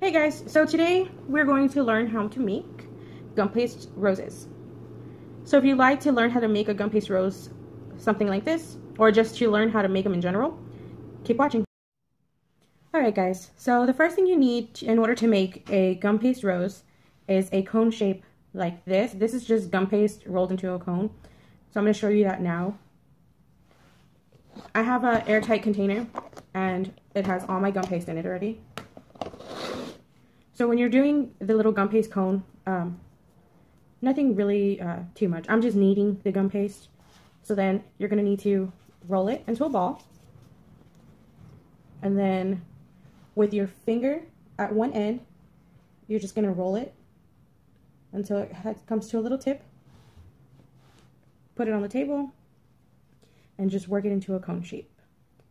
Hey guys, so today we're going to learn how to make Gumpaste roses. So if you'd like to learn how to make a Gumpaste rose, something like this, or just to learn how to make them in general, keep watching. Alright guys, so the first thing you need in order to make a Gumpaste rose is a cone shape like this. This is just gum paste rolled into a cone. So I'm going to show you that now. I have an airtight container and it has all my gum paste in it already. So when you're doing the little gum paste cone, nothing really too much. I'm just kneading the gum paste. So then you're going to need to roll it into a ball. And then with your finger at one end, you're just going to roll it until it comes to a little tip. Put it on the table and just work it into a cone shape.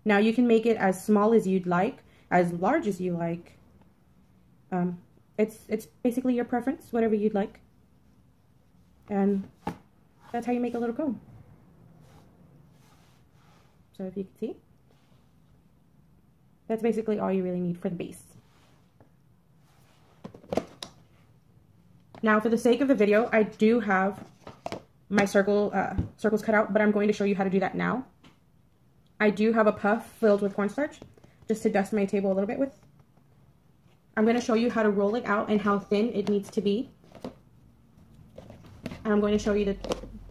Now you can make it as small as you'd like, as large as you like. It's basically your preference, whatever you'd like. And that's how you make a little cone. So if you can see, that's basically all you really need for the base. Now for the sake of the video, I do have my circles cut out, but I'm going to show you how to do that now. I do have a puff filled with cornstarch, just to dust my table a little bit with. I'm going to show you how to roll it out and how thin it needs to be. And I'm going to show you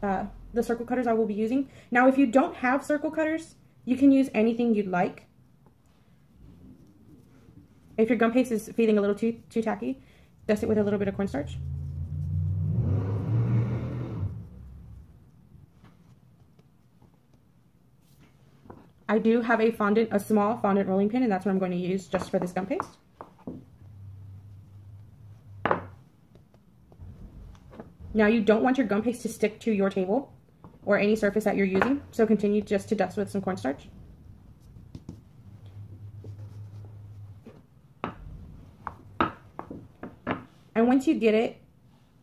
the circle cutters I will be using. Now, if you don't have circle cutters, you can use anything you'd like. If your gum paste is feeling a little too tacky, dust it with a little bit of cornstarch. I do have a small fondant rolling pin, and that's what I'm going to use just for this gum paste. Now you don't want your gum paste to stick to your table or any surface that you're using, so continue just to dust with some cornstarch. And once you get it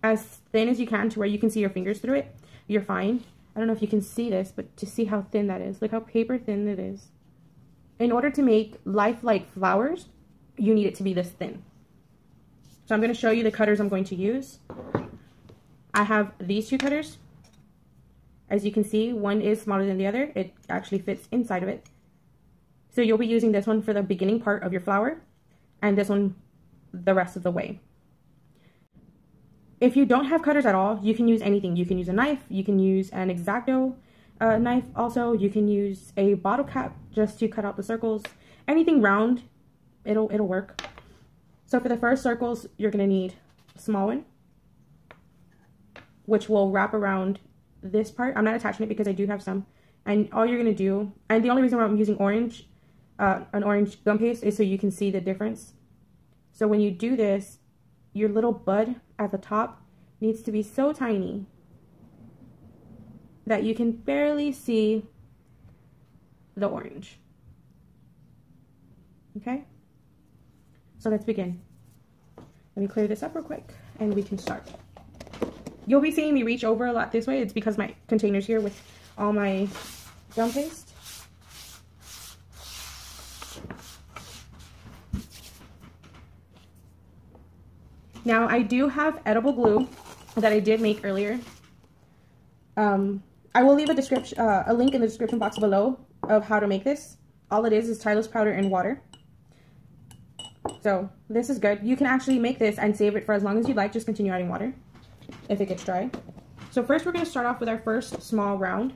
as thin as you can to where you can see your fingers through it, you're fine. I don't know if you can see this, but to see how thin that is. Look how paper thin it is. In order to make lifelike flowers, you need it to be this thin. So I'm going to show you the cutters I'm going to use. I have these two cutters. As you can see, one is smaller than the other. It actually fits inside of it. So you'll be using this one for the beginning part of your flower, and this one the rest of the way. If you don't have cutters at all, you can use anything. You can use a knife, you can use an X-Acto knife also, you can use a bottle cap just to cut out the circles. Anything round, it'll work. So for the first circles, you're going to need a small one, which will wrap around this part. I'm not attaching it because I do have some. And all you're going to do, and the only reason why I'm using an orange gum paste is so you can see the difference. So when you do this, your little bud at the top needs to be so tiny that you can barely see the orange. Okay? So let's begin. Let me clear this up real quick and we can start. You'll be seeing me reach over a lot this way. It's because my container's here with all my gum paste. Now, I do have edible glue that I did make earlier. I will leave a link in the description box below of how to make this. All it is Tylose powder and water. So this is good. You can actually make this and save it for as long as you'd like. Just continue adding water if it gets dry. So first we're going to start off with our first small round.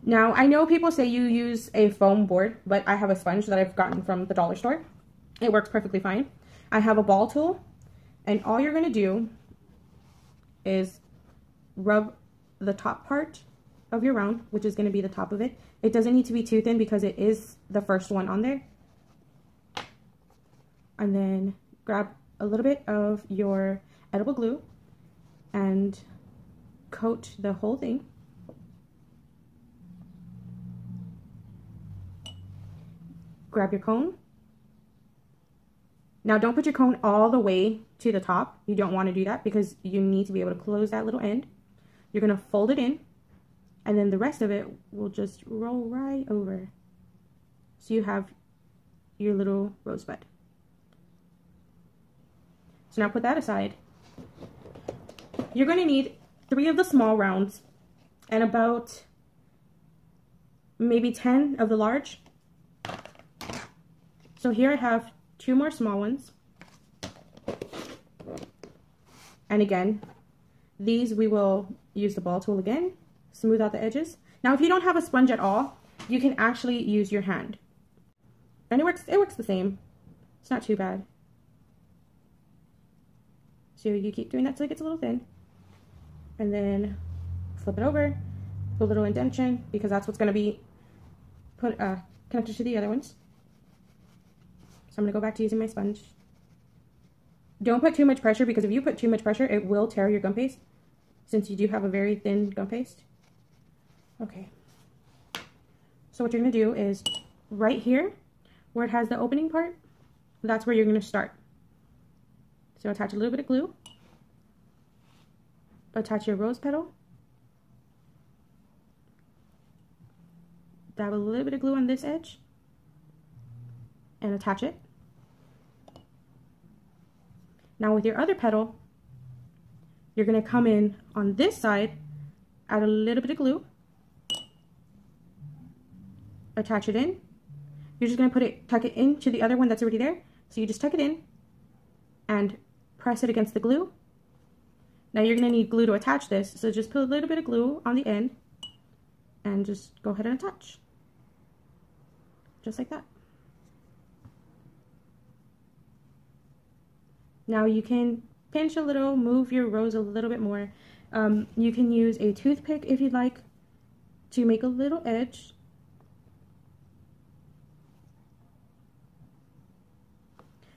Now, I know people say you use a foam board, but I have a sponge that I've gotten from the dollar store. It works perfectly fine. I have a ball tool, and all you're going to do is rub the top part of your round, which is going to be the top of it. It doesn't need to be too thin because it is the first one on there. And then grab a little bit of your edible glue and coat the whole thing. Grab your cone. Now, don't put your cone all the way to the top. You don't want to do that because you need to be able to close that little end. You're going to fold it in, and then the rest of it will just roll right over. So you have your little rosebud. So now put that aside. You're going to need 3 of the small rounds and about maybe 10 of the large. So here I have 2 more small ones. And again, these we will use the ball tool again, smooth out the edges. Now if you don't have a sponge at all, you can actually use your hand. And it works the same. It's not too bad. So you keep doing that till it gets a little thin. And then flip it over, put a little indentation because that's what's going to be connected to the other ones. So I'm going to go back to using my sponge. Don't put too much pressure because if you put too much pressure, it will tear your gum paste since you do have a very thin gum paste. Okay. So what you're going to do is right here where it has the opening part, that's where you're going to start. So attach a little bit of glue. Attach your rose petal. Dab a little bit of glue on this edge. And attach it. Now with your other petal, you're going to come in on this side, add a little bit of glue. Attach it in. You're just going to tuck it into the other one that's already there. So you just tuck it in and press it against the glue. Now you're going to need glue to attach this, so just put a little bit of glue on the end and just go ahead and attach. Just like that. Now you can pinch a little, move your rose a little bit more. You can use a toothpick if you'd like to make a little edge.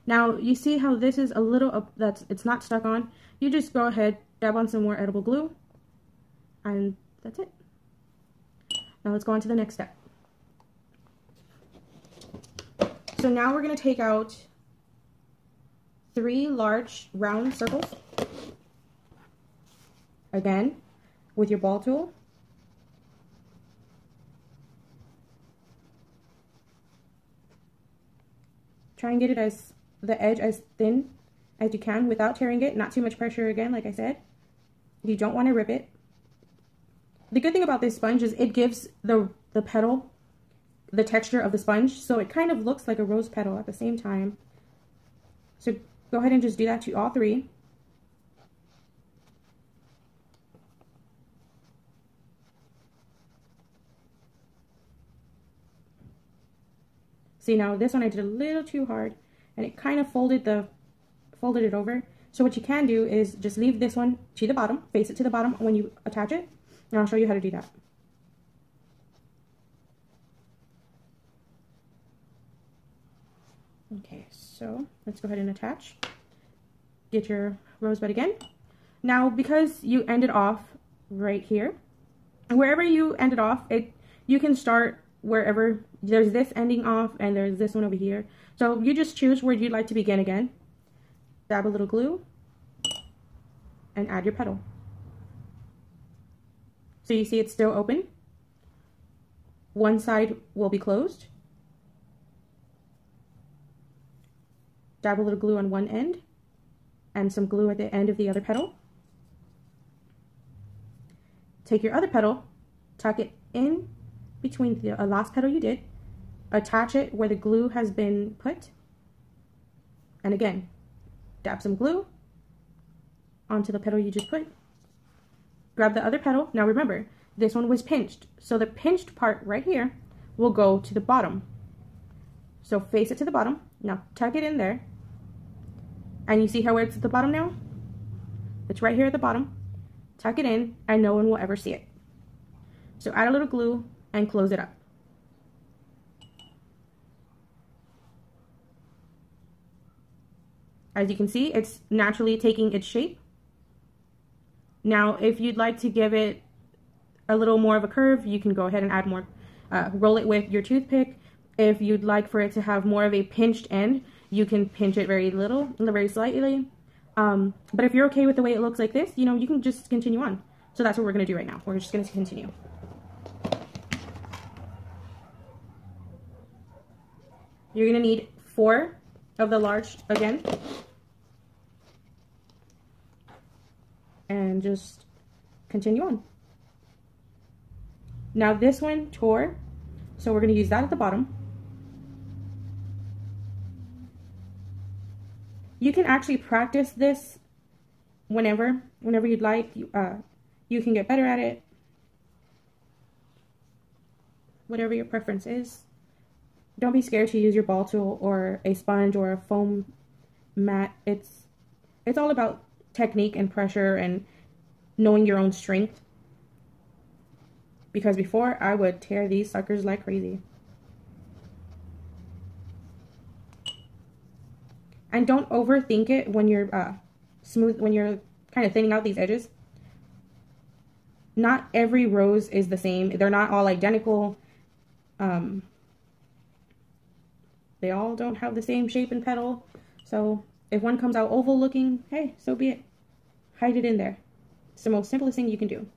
Now you see how this is a little it's not stuck on. You just go ahead, dab on some more edible glue, and that's it. Now let's go on to the next step. So now we're going to take out 3 large round circles. Again, with your ball tool. Try and get it the edge as thin as you can without tearing it. Not too much pressure again, like I said. You don't want to rip it. The good thing about this sponge is it gives the petal the texture of the sponge, so it kind of looks like a rose petal at the same time. So go ahead and just do that to all 3. See, now this one I did a little too hard and it kind of folded it over. So what you can do is just leave this one to the bottom, face it to the bottom when you attach it, and I'll show you how to do that. Okay, so let's go ahead and attach. Get your rosebud again. Now, because you ended off right here, wherever you ended off, you can start wherever. There's this ending off and there's this one over here. So you just choose where you'd like to begin again. Dab a little glue and add your petal. So you see it's still open. One side will be closed. Dab a little glue on one end and some glue at the end of the other petal. Take your other petal, tuck it in between the last petal you did, attach it where the glue has been put, and again, dab some glue onto the petal you just put. Grab the other petal. Now remember, this one was pinched, so the pinched part right here will go to the bottom. So face it to the bottom. Now tuck it in there. And you see how it's at the bottom now? It's right here at the bottom. Tuck it in and no one will ever see it. So add a little glue and close it up. As you can see, it's naturally taking its shape. Now, if you'd like to give it a little more of a curve, you can go ahead and add more, roll it with your toothpick. If you'd like for it to have more of a pinched end, you can pinch it very slightly. But if you're okay with the way it looks like this, you know, you can just continue on. So that's what we're going to do right now. We're just going to continue. You're going to need 4 of the large again. and just continue on. Now this one tore, so we're going to use that at the bottom. You can actually practice this whenever you'd like. You can get better at it, whatever your preference is. Don't be scared to use your ball tool or a sponge or a foam mat. It's all about technique and pressure and knowing your own strength. Because before, I would tear these suckers like crazy. And don't overthink it when you're when you're kind of thinning out these edges. Not every rose is the same. They're not all identical. They all don't have the same shape and petal. So if one comes out oval looking, hey, so be it. Hide it in there. It's the most simplest thing you can do.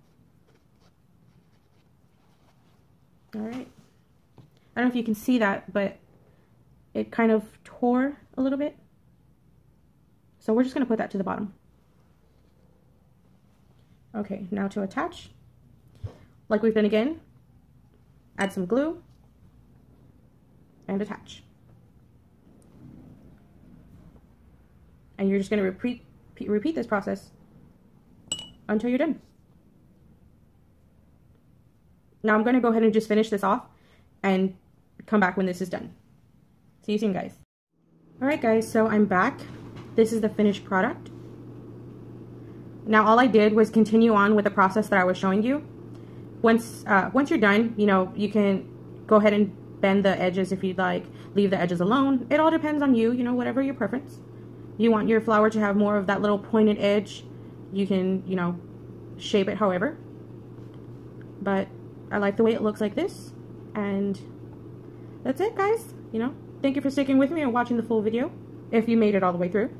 All right. I don't know if you can see that, but it kind of tore a little bit. So we're just going to put that to the bottom. Okay, now to attach. Like we've done again, add some glue and attach. And you're just going to repeat this process until you're done. Now I'm going to go ahead and just finish this off and come back when this is done. See you soon, guys. Alright guys, so I'm back. This is the finished product. Now all I did was continue on with the process that I was showing you. Once you're done, you know, you can go ahead and bend the edges if you'd like. Leave the edges alone. It all depends on you, you know, whatever your preference. You want your flower to have more of that little pointed edge, you can, you know, shape it however. But I like the way it looks like this. And that's it, guys. You know, thank you for sticking with me and watching the full video, if you made it all the way through.